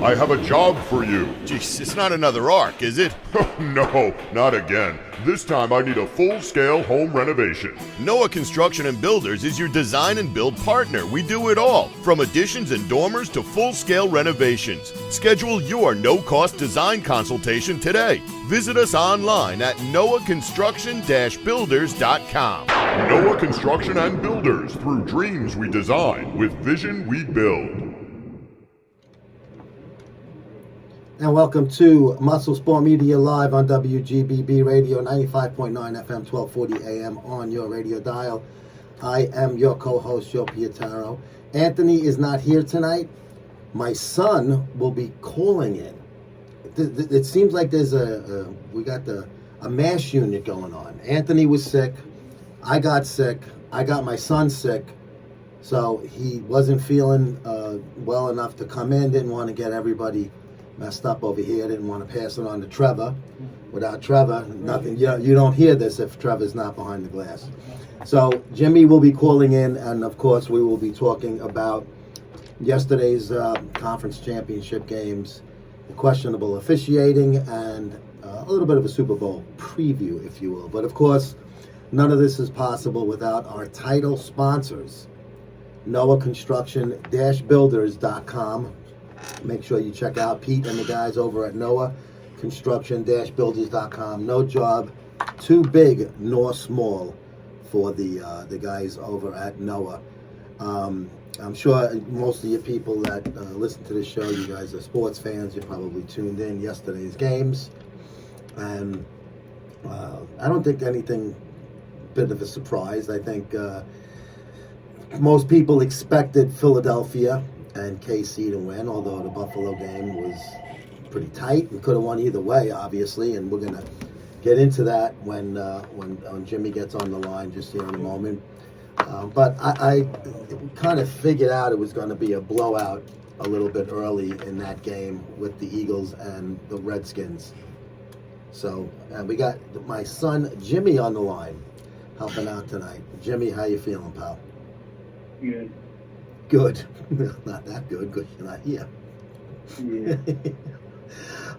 I have a job for you. Jeez, it's not another Ark, is it? No, not again. This time I need a full-scale home renovation. Noah Construction and Builders is your design and build partner. We do it all, from additions and dormers to full-scale renovations. Schedule your no-cost design consultation today. Visit us online at noahconstruction-builders.com. Noah Construction and Builders. Through dreams we design, with vision we build. And welcome to Muscle Sport Media Live on WGBB Radio, 95.9 FM, 1240 AM on your radio dial. I am your co-host, Joe Pietaro. Anthony is not here tonight. My son will be calling in. It seems like there's we got a mass unit going on. Anthony was sick. I got sick. I got my son sick. So he wasn't feeling well enough to come in. Didn't want to get everybody messed up over here. Didn't want to pass it on to Trevor. Without Trevor, nothing. You don't hear this if Trevor's not behind the glass. So Jimmy will be calling in, and of course we will be talking about yesterday's conference championship games, the questionable officiating, and a little bit of a Super Bowl preview, if you will. But of course, none of this is possible without our title sponsors, NoahConstruction-Builders.com. Make sure you check out Pete and the guys over at Noah Construction-Builders.com. No job too big nor small for the guys over at Noah. I'm sure most of you people that listen to this show, you guys are sports fans. You probably tuned in yesterday's games, and I don't think anything bit of a surprise. I think most people expected Philadelphia and KC to win, although the Buffalo game was pretty tight. We could have won either way, obviously, and we're going to get into that when Jimmy gets on the line just here in a moment. But I kind of figured out it was going to be a blowout a little bit early in that game with the Eagles and the Redskins. So we got my son Jimmy on the line helping out tonight. Jimmy, how you feeling, pal? Good. Good. Not that good because you're not here. Yeah.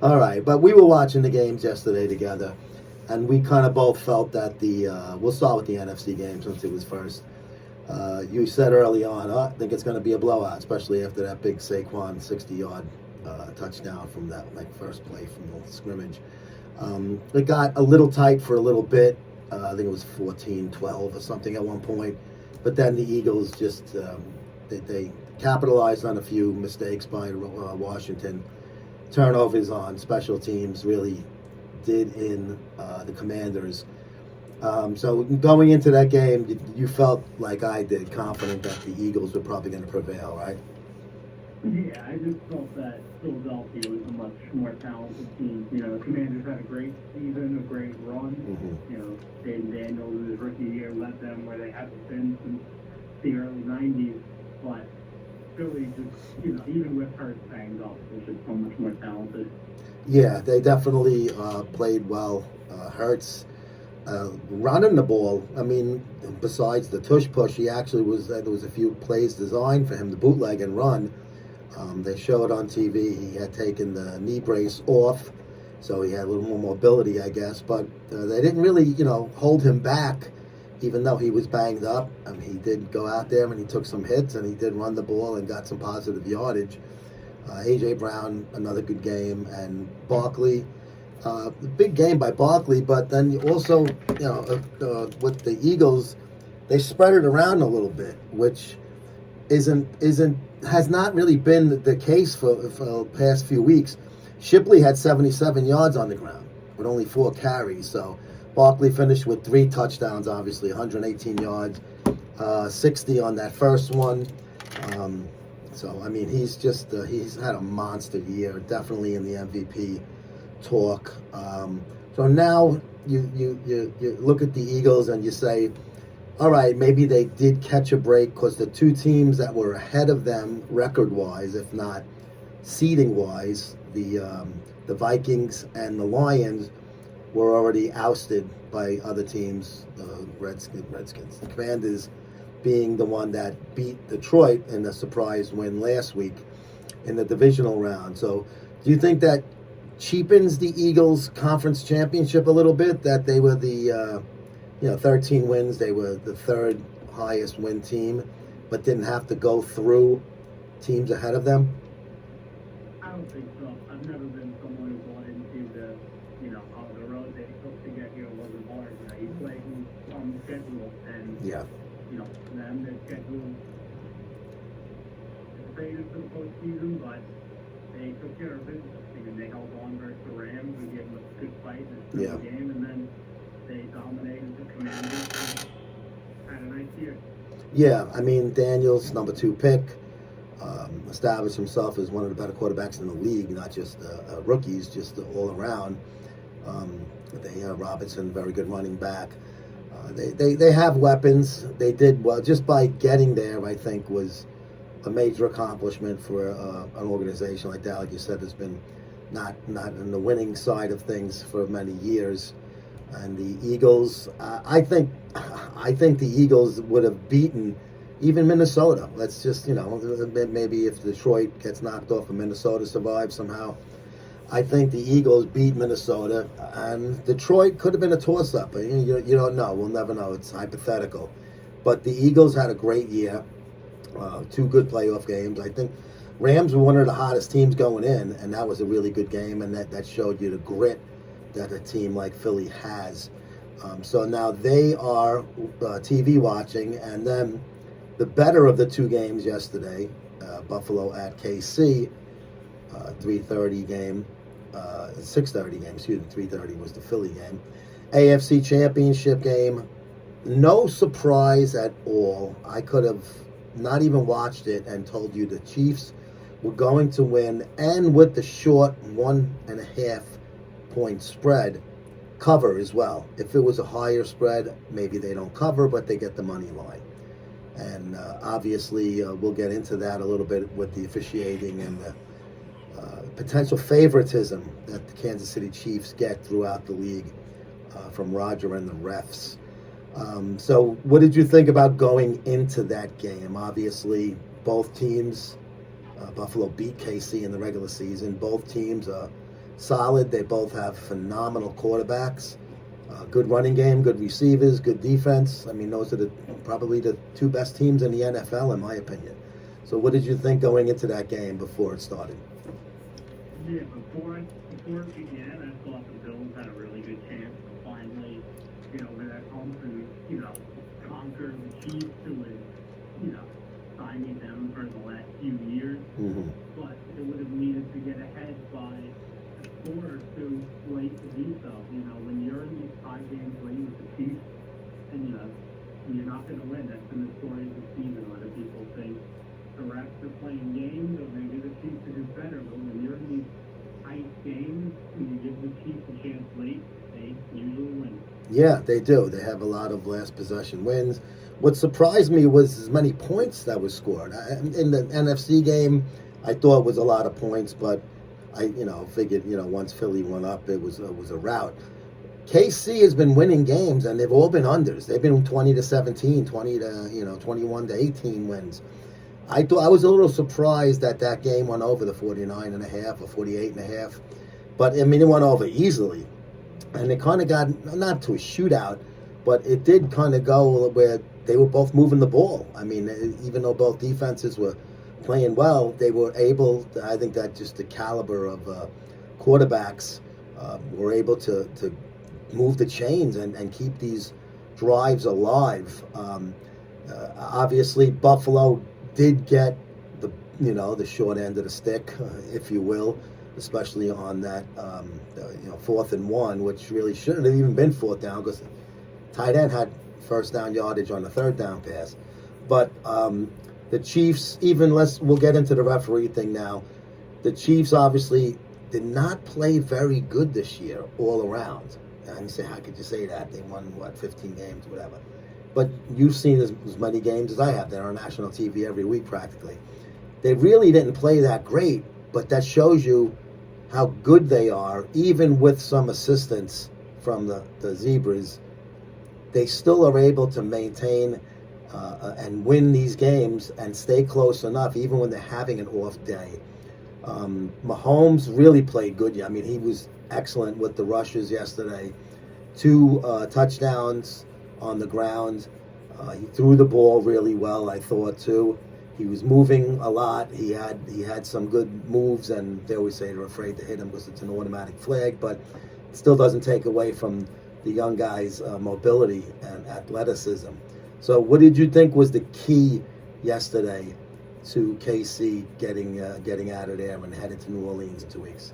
All right, but we were watching the games yesterday together, and we kind of both felt that we'll start with the NFC game since it was first. You said early on, I think it's going to be a blowout, especially after that big Saquon 60-yard touchdown from that first play from the scrimmage. It got a little tight for a little bit. I think it was 14-12 or something at one point. But then the Eagles just they capitalized on a few mistakes by Washington. Turnovers on special teams really did in the Commanders. So going into that game, you felt like I did, confident that the Eagles were probably going to prevail, right? Yeah, I just felt that Philadelphia was a much more talented team. You know, the Commanders had a great season, a great run. Mm-hmm. You know, Dave Daniels, his rookie year, led them where they haven't been since the early 90s. But Philly just, you know, even with Hurts banged up, was just so much more talented. Yeah, they definitely played well. Hurts running the ball. I mean, besides the tush push, he actually there was a few plays designed for him to bootleg and run. They showed on TV he had taken the knee brace off, so he had a little more mobility, I guess. But they didn't really, hold him back, even though he was banged up. I mean, he did go out there and he took some hits, and he did run the ball and got some positive yardage. A.J. Brown, another good game, and Barkley, big game by Barkley. But then also, with the Eagles, they spread it around a little bit, which has not really been the case for the past few weeks. Shipley had 77 yards on the ground with only 4 carries. So Barkley finished with 3 touchdowns, obviously 118 yards, 60 on that first one. So I mean, he's had a monster year, definitely in the MVP talk. So now you look at the Eagles and you say, all right, maybe they did catch a break because the two teams that were ahead of them record-wise, if not seeding-wise, the Vikings and the Lions were already ousted by other teams, the Redskins. The Commanders being the one that beat Detroit in a surprise win last week. in the divisional round. So do you think that cheapens the Eagles conference championship a little bit, that they were the 13 wins, they were the third highest win team, but didn't have to go through teams ahead of them? I don't think so. I've never been someone who bought into the, the road they took to get here wasn't hard. You play on the schedule, and Yeah. them, their schedule is faded for the postseason, but they took care of business. They held on versus the Rams and gave them a good fight in the game, and then they dominated the Commanders and had a nice year. Yeah, I mean, Daniels, number 2 pick, established himself as one of the better quarterbacks in the league, not just rookies, just all around. They have Robinson, very good running back. They have weapons. They did well. Just by getting there, I think, was a major accomplishment for an organization like that. Like you said, has been not in the winning side of things for many years. And the Eagles, I think the Eagles would have beaten even Minnesota. Let's just, maybe if Detroit gets knocked off and Minnesota survives somehow, I think the Eagles beat Minnesota, and Detroit could have been a toss-up. You don't know. We'll never know. It's hypothetical. But the Eagles had a great year, 2 good playoff games. I think Rams were one of the hottest teams going in, and that was a really good game, and that showed you the grit that a team like Philly has. So now they are TV watching, and then the better of the 2 games yesterday, Buffalo at KC, 3:30 game, 6:30 game, 3:30 was the Philly game. AFC Championship game, no surprise at all. I could have not even watched it and told you the Chiefs were going to win, and with the short 1.5 point spread, cover as well. If it was a higher spread, maybe they don't cover, but they get the money line. And obviously, we'll get into that a little bit with the officiating and the potential favoritism that the Kansas City Chiefs get throughout the league from Roger and the refs. So what did you think about going into that game? Obviously, both teams, Buffalo beat KC in the regular season. Both teams are solid. They both have phenomenal quarterbacks, good running game, good receivers, good defense. I mean, those are probably the 2 best teams in the NFL, in my opinion. So what did you think going into that game before it started? Yeah, before it began, I thought the Bills had a really good chance to finally, with that home and, conquer the Chiefs, who was, stymied them for the last few years. Mm-hmm. But it would have needed to get ahead by a score or 2 late to do so. When you're in these 5 games late with the Chiefs, and, you're not going to win. That's been the story of the season. A lot of people think the refs are playing games, or maybe the Chiefs are just better. But when you're in these tight games, and you give the Chiefs a chance late, they usually win. Yeah, they do. They have a lot of last possession wins. What surprised me was as many points that was scored. In the NFC game, I thought it was a lot of points, but I figured, once Philly went up, it was a rout. KC has been winning games, and they've all been unders. They've been 20-17, 21-18 wins. I was a little surprised that game went over the 49.5 or 48.5, but I mean, it went over easily, and it kind of got not to a shootout, but it did kind of go where they were both moving the ball. I mean, even though both defenses were playing well, they were able. I think that just the caliber of quarterbacks were able to move the chains and keep these drives alive. Obviously, Buffalo did get the short end of the stick, if you will, especially on that 4th and 1, which really shouldn't have even been 4th down because tight end had first down yardage on the 3rd down pass. But the Chiefs, we'll get into the referee thing now. The Chiefs obviously did not play very good this year all around. And you say, how could you say that? They won, 15 games, whatever. But you've seen as many games as I have. They're on national TV every week practically. They really didn't play that great, but that shows you how good they are. Even with some assistance from the Zebras, they still are able to maintain and win these games and stay close enough, even when they're having an off day. Mahomes really played good. I mean, he was excellent with the rushes yesterday. 2 touchdowns on the ground. He threw the ball really well, I thought, too. He was moving a lot. He had some good moves, and they always say they're afraid to hit him because it's an automatic flag, but it still doesn't take away from the young guy's mobility and athleticism. So what did you think was the key yesterday to KC getting out of there and headed to New Orleans in 2 weeks?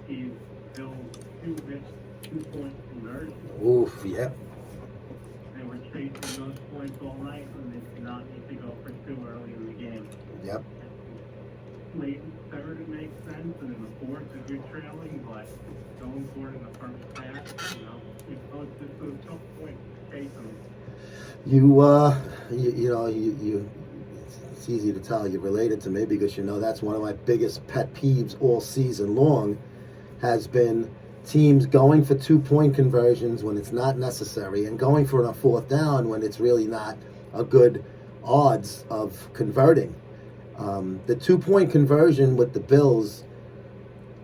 He's still 2-point conversion. Oof, yep. They were chasing those points all night, and they did not need to go for 2 early in the game. Yep. Late in the third, it makes sense, and in the fourth, if you're trailing, but going for it in the first half, it's a tough point to chase them. It's easy to tell you related to me because that's one of my biggest pet peeves all season long has been teams going for 2-point conversions when it's not necessary and going for it on 4th down when it's really not a good odds of converting. The 2-point conversion with the Bills,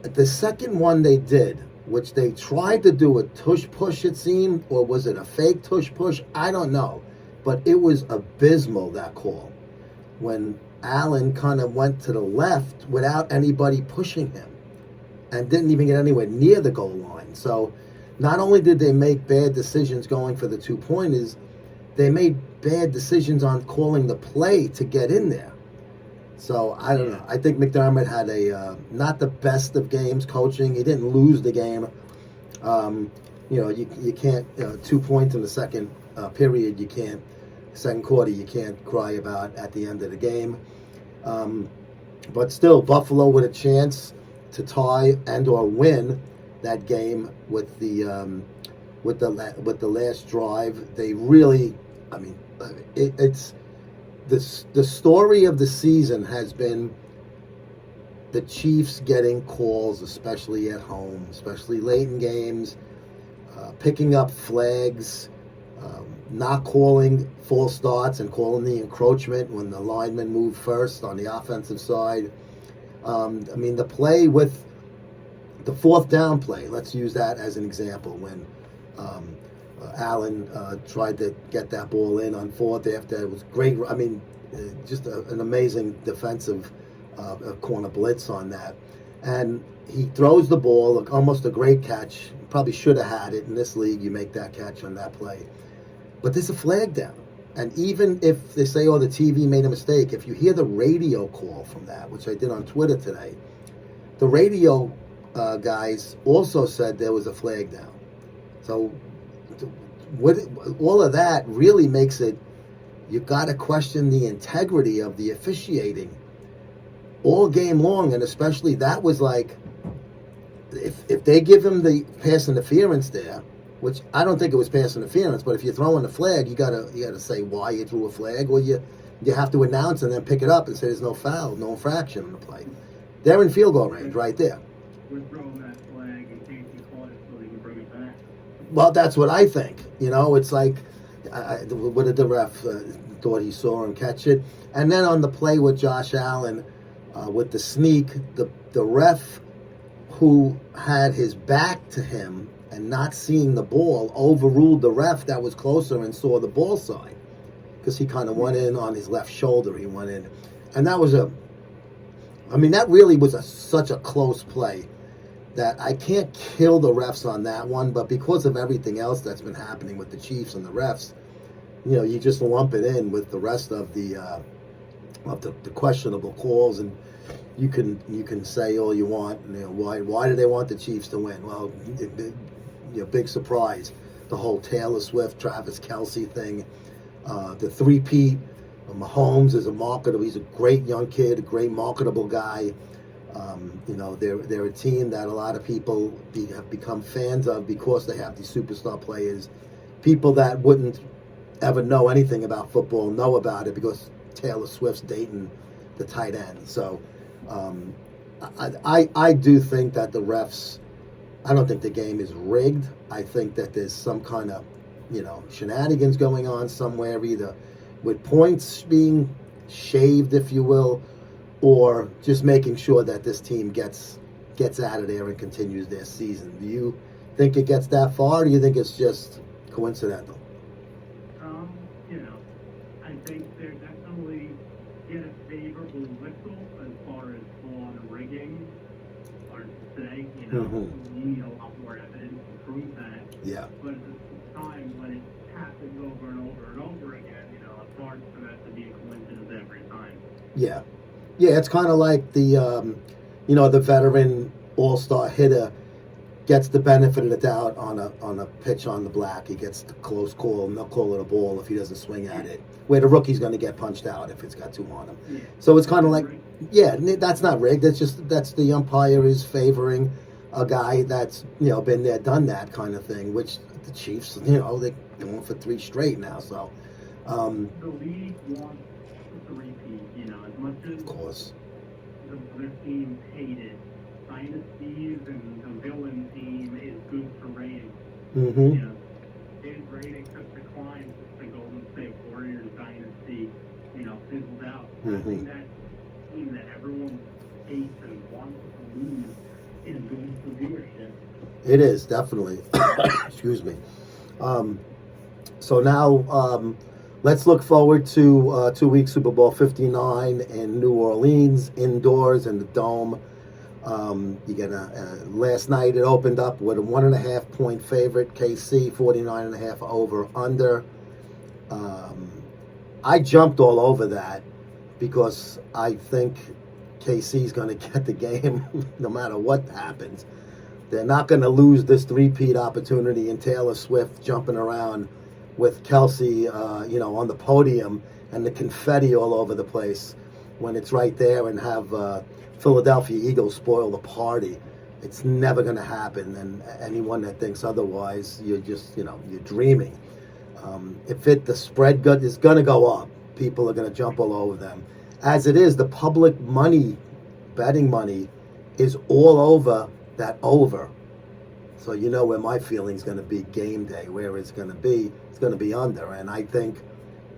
the second one they did, which they tried to do a tush push, it seemed, or was it a fake tush push? I don't know. But it was abysmal, that call, when Allen kind of went to the left without anybody pushing him and didn't even get anywhere near the goal line. So not only did they make bad decisions going for the 2-pointers, they made bad decisions on calling the play to get in there. So I don't know. I think McDermott had a not the best of games coaching. He didn't lose the game. You can't 2 points in the second period. You can't. Second quarter, you can't cry about at the end of the game. But still, Buffalo with a chance to tie and or win that game with the last drive. They really, I mean, it's the story of the season has been the Chiefs getting calls, especially at home, especially late in games, picking up flags. Not calling false starts and calling the encroachment when the linemen move first on the offensive side. The play with the 4th down play, let's use that as an example, when Allen tried to get that ball in on 4th after it was great. I mean, just an amazing defensive corner blitz on that. And he throws the ball, almost a great catch. Probably should have had it. In this league, you make that catch on that play. But there's a flag down. And even if they say, the TV made a mistake, if you hear the radio call from that, which I did on Twitter today, the radio guys also said there was a flag down. So all of that really makes it, you've got to question the integrity of the officiating all game long. And especially that was like, if they give him the pass interference there, which I don't think it was pass interference, but if you're throwing the flag, you gotta say why you threw a flag, or you have to announce and then pick it up and say there's no foul, no infraction on the play. They're in field goal range right there. We're throwing that flag in case you caught it so they can bring it back. Well, that's what I think. It's like, what did the ref thought he saw him catch it? And then on the play with Josh Allen, with the sneak, the ref who had his back to him and not seeing the ball overruled the ref that was closer and saw the ball side, because he kind of went in on his left shoulder. He went in, and that really was such a close play that I can't kill the refs on that one. But because of everything else that's been happening with the Chiefs and the refs, you just lump it in with the rest of the questionable calls, and you can say all you want. Why do they want the Chiefs to win? Well, big surprise, the whole Taylor Swift, Travis Kelce thing, the three-peat. Mahomes is a marketable. He's a great young kid, a great marketable guy. They're a team that a lot of people have become fans of because they have these superstar players. People that wouldn't ever know anything about football know about it because Taylor Swift's dating the tight end. So I do think that the refs, I don't think the game is rigged. I think that there's some kind of, shenanigans going on somewhere, either with points being shaved, if you will, or just making sure that this team gets out of there and continues their season? Do you think it gets that far, or do you think it's just coincidental? I think they're definitely get a favorable whistle as far as full-on rigging, or to say, you need a lot more evidence to prove that. Yeah. But at the time, when it happens over and over and over again, it's hard for that to be a coincidence every time. Yeah. Yeah, it's kind of like the, the veteran all-star hitter gets the benefit of the doubt on a pitch on the black. He gets the close call, and they'll call it a ball if he doesn't swing at it. Where the rookie's going to get punched out if it's got two on him. Yeah. So it's kind of like, that's not rigged. That's the umpire is favoring a guy that's been there, done that kind of thing. Which the Chiefs, they're going for 3 straight now. So the league wants a repeat. As much as of course the other team hated dynasties and the villain team is good for ratings. Mm-hmm. His ratings have declined since the Golden State Warriors dynasty, fizzled out. Having that team that everyone hates and wants to lose is good for viewership. It is, definitely. Excuse me. So now let's look forward to 2 weeks Super Bowl 59 in New Orleans, indoors in the Dome. You get last night it opened up with a 1.5 point favorite, KC 49.5 over under. I jumped all over that because I think KC's going to get the game no matter what happens. They're not going to lose this three-peat opportunity, and Taylor Swift jumping around with Kelsey, on the podium and the confetti all over the place when it's right there, and have Philadelphia Eagles spoil the party. It's never going to happen, and anyone that thinks otherwise, you're just, you're dreaming. The spread is going to go up. People are going to jump all over them. As it is, the public money, betting money, is all over that over. So where my feeling's going to be game day, where it's going to be under. And I think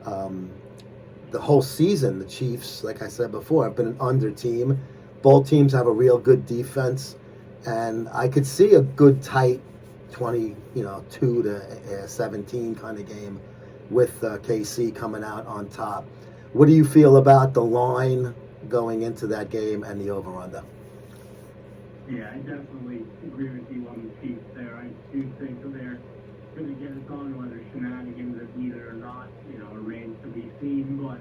the whole season, the Chiefs, like I said before, have been an under team. Both teams have a real good defense, and I could see a good tight 22 to 17 kind of game with KC coming out on top. What do you feel about the line going into that game and the over-under? Yeah, I definitely agree with you on the Chiefs there. I do think they're going to get us on whether shenanigans of either or not, remains to be seen. But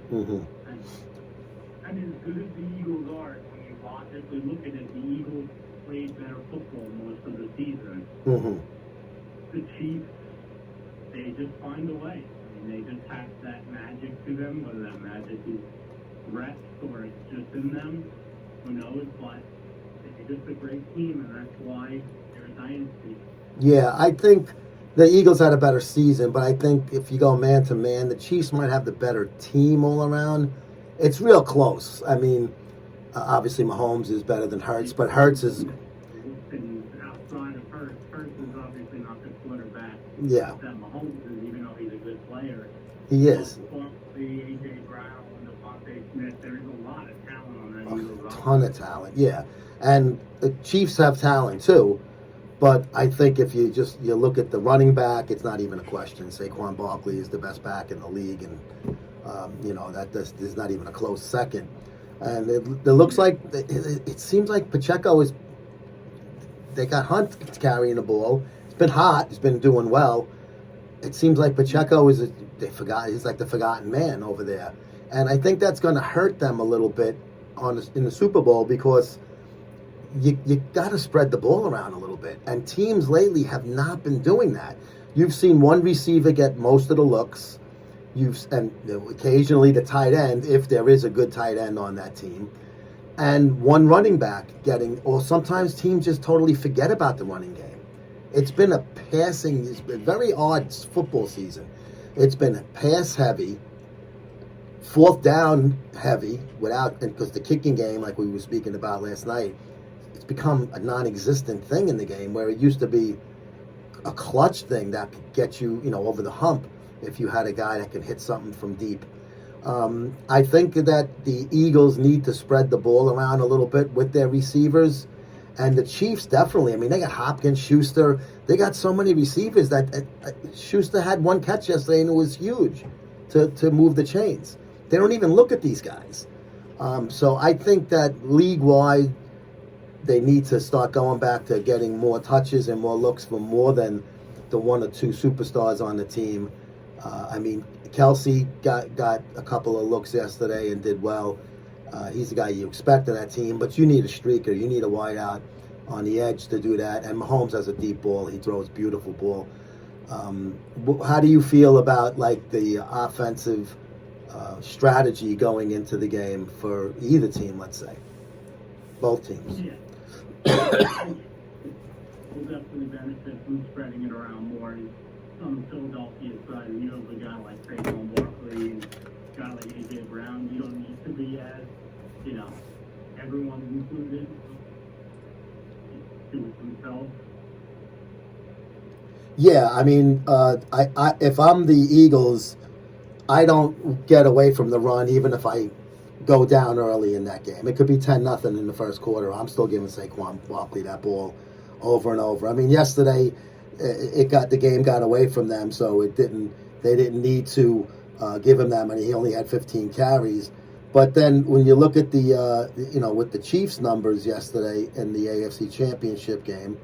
as good as the Eagles are, when you logically look at it, the Eagles played better football most of the season. The Chiefs, they just find a way. They just have that magic to them, whether that magic is reps or it's just in them, who knows, but they're just a great team, and that's why they're a dynasty. Yeah, I think the Eagles had a better season, but I think if you go man to man, the Chiefs might have the better team all around. It's real close. I mean, obviously Mahomes is better than Hurts, but Hurts is... outside of Hurts is obviously not the quarterback. Yeah. That Mahomes is, even though he's a good player. He is. A.J. Brown, Devontae Smith, there's a lot of talent on that Eagles. A ton of talent, yeah. And the Chiefs have talent too, but I think if you look at the running back, it's not even a question. Saquon Barkley is the best back in the league, and there's not even a close second. And it looks like it seems like Pacheco is. They got Hunt carrying the ball. It's been hot. He's been doing well. It seems like Pacheco is he's like the forgotten man over there, and I think that's going to hurt them a little bit in the Super Bowl because you got to spread the ball around a little bit, and teams lately have not been doing that. You've seen one receiver get most of the looks. And occasionally the tight end, if there is a good tight end on that team, and one running back or sometimes teams just totally forget about the running game. It's been it's been very odd football season. It's been pass heavy, fourth down heavy, because the kicking game, like we were speaking about last night, it's become a non-existent thing in the game, where it used to be a clutch thing that could get you, over the hump if you had a guy that can hit something from deep. I think that the Eagles need to spread the ball around a little bit with their receivers. And the Chiefs definitely. I mean, they got Hopkins, Schuster. They got so many receivers that Schuster had one catch yesterday, and it was huge to move the chains. They don't even look at these guys. So I think that league-wide, they need to start going back to getting more touches and more looks for more than the one or two superstars on the team. I mean, Kelsey got a couple of looks yesterday and did well. He's the guy you expect on that team, but you need a streaker. You need a wideout on the edge to do that. And Mahomes has a deep ball. He throws beautiful ball. How do you feel about like the offensive strategy going into the game for either team, let's say? Both teams. Yeah. Will definitely benefit from spreading it around more. On the Philadelphia side, you have a guy like Saquon Barkley, a guy like A.J. Brown. You don't need to be as, everyone's included. Do it themselves. Yeah, I mean, I if I'm the Eagles, I don't get away from the run, even if I go down early in that game. It could be 10-0 in the first quarter. I'm still giving Saquon Barkley that ball over and over. I mean, yesterday the game got away from them, so they didn't need to give him that many. He only had 15 carries. But then when you look at the with the Chiefs numbers yesterday in the AFC Championship game,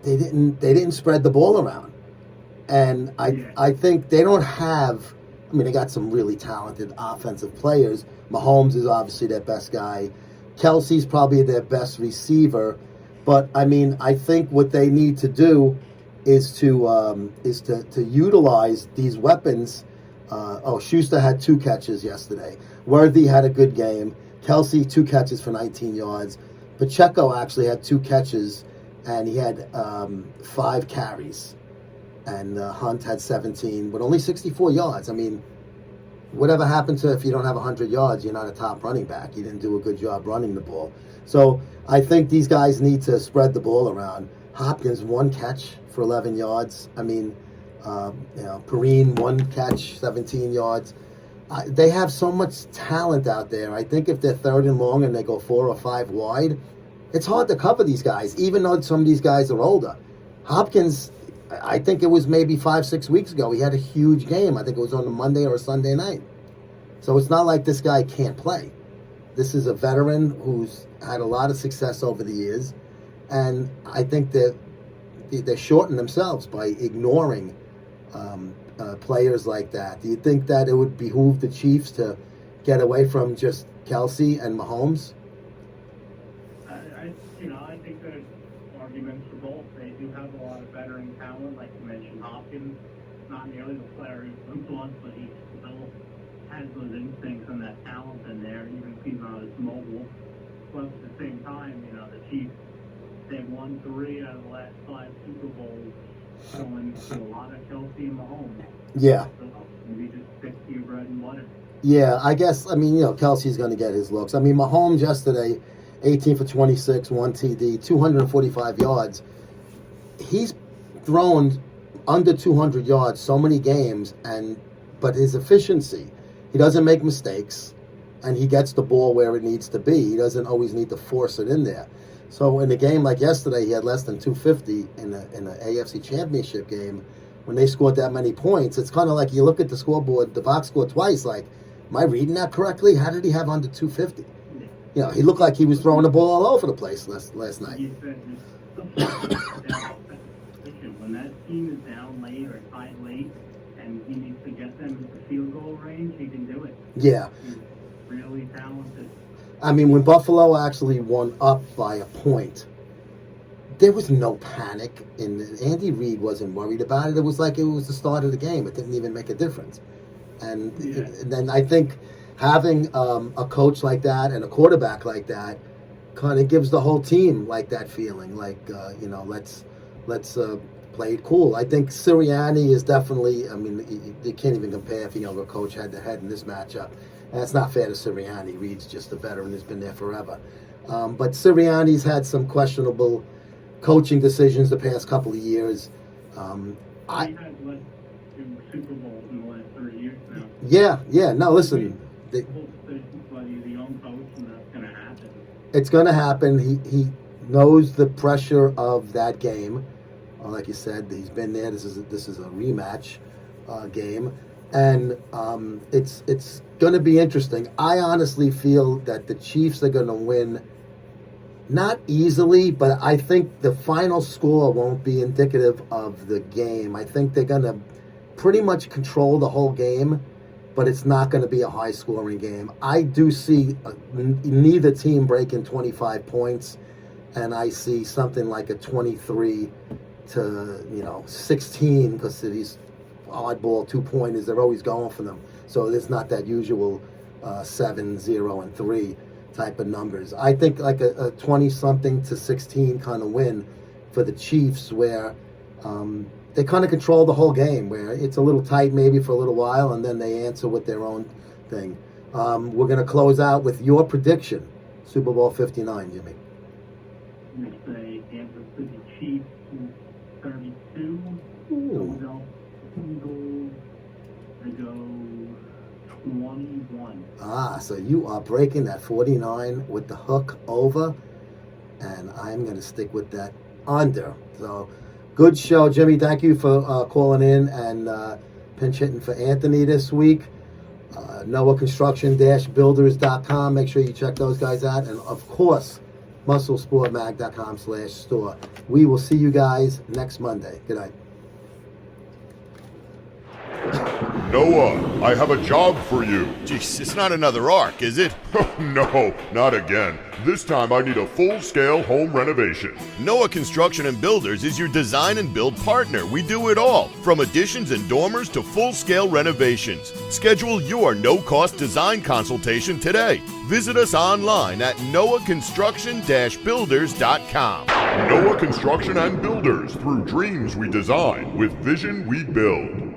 they didn't spread the ball around, and I think they don't have. I mean, they got some really talented offensive players. Mahomes is obviously their best guy. Kelsey's probably their best receiver. But, I mean, I think what they need to do is to utilize these weapons. Schuster had 2 catches yesterday. Worthy had a good game. Kelsey, 2 catches for 19 yards. Pacheco actually had 2 catches, and he had 5 carries. And Hunt had 17, but only 64 yards. I mean, whatever happened to if you don't have 100 yards, you're not a top running back. You didn't do a good job running the ball. So I think these guys need to spread the ball around. Hopkins, 1 catch for 11 yards. I mean, Perrine, 1 catch, 17 yards. They have so much talent out there. I think if they're 3rd and long and they go 4 or 5 wide, it's hard to cover these guys, even though some of these guys are older. Hopkins, I think it was maybe 5-6 weeks ago, he had a huge game. I think it was on a Monday or a Sunday night. So it's not like this guy can't play. This is a veteran who's had a lot of success over the years, and I think that they're shorting themselves by ignoring players like that. Do you think that it would behoove the Chiefs to get away from just Kelsey and Mahomes? I think there's arguments for both. They do have a lot of veteran talent, like you mentioned. Hopkins, not nearly the player he's influenced, but he still has those instincts and that talent in there, even if he's not as mobile. But at the same time, the Chiefs, they've won 3 out of the last 5 Super Bowls, going to a lot of Kelsey and Mahomes. Yeah. So maybe just stick to your bread and butter. Yeah, I guess, Kelsey's going to get his looks. I mean, Mahomes yesterday, 18 for 26, 1 TD, 245 yards. He's thrown under 200 yards so many games, but his efficiency, he doesn't make mistakes, and he gets the ball where it needs to be. He doesn't always need to force it in there. So in a game like yesterday, he had less than 250 in the AFC Championship game. When they scored that many points, it's kind of like you look at the scoreboard, the box score twice, like, am I reading that correctly? How did he have under 250? He looked like he was throwing the ball all over the place last night. You said when that team is down late or tied late and he needs to get them into field goal range, he can do it. Yeah. He's really talented. I mean, when Buffalo actually won up by a point, there was no panic. And Andy Reid wasn't worried about it. It was like it was the start of the game. It didn't even make a difference. And then I think having a coach like that and a quarterback like that kind of gives the whole team like that feeling, like let's play it cool. I think Sirianni is definitely. I mean, you can't even compare if a younger coach head to head in this matchup. And that's not fair to Sirianni. Reid's just a veteran who's been there forever. But Sirianni's had some questionable coaching decisions the past couple of years. He has led 2 Super Bowls in the last 3 years now. Yeah. No, listen. The whole position, whether you're the young coach, and that's going to happen. It's going to happen. He knows the pressure of that game. Like you said, he's been there. This is a rematch game, and it's going to be interesting. I honestly feel that the Chiefs are going to win, not easily, but I think the final score won't be indicative of the game. I think they're going to pretty much control the whole game, but it's not going to be a high-scoring game. I do see neither team breaking 25 points, and I see something like a 23 to 16, because of these oddball 2-pointers. They're always going for them, so there's not that usual 7, 0, and 3 type of numbers. I think like a 20-something to 16 kind of win for the Chiefs, where they kind of control the whole game, where it's a little tight maybe for a little while, and then they answer with their own thing. We're going to close out with your prediction, Super Bowl 59, Jimmy. I'm going to say Kansas City Chiefs 32. Philadelphia Eagles, I go 21. So you are breaking that 49 with the hook over, and I'm going to stick with that under. So, good show, Jimmy. Thank you for calling in and pinch hitting for Anthony this week. Noah Construction-Builders.com. Make sure you check those guys out. And, of course, MuscleSportMag.com/store. We will see you guys next Monday. Good night. Noah, I have a job for you. Jeez, it's not another arc, is it? No, not again. This time I need a full-scale home renovation. Noah Construction and Builders is your design and build partner. We do it all, from additions and dormers to full-scale renovations. Schedule your no-cost design consultation today. Visit us online at noahconstruction-builders.com. Noah Construction and Builders, through dreams we design, with vision we build.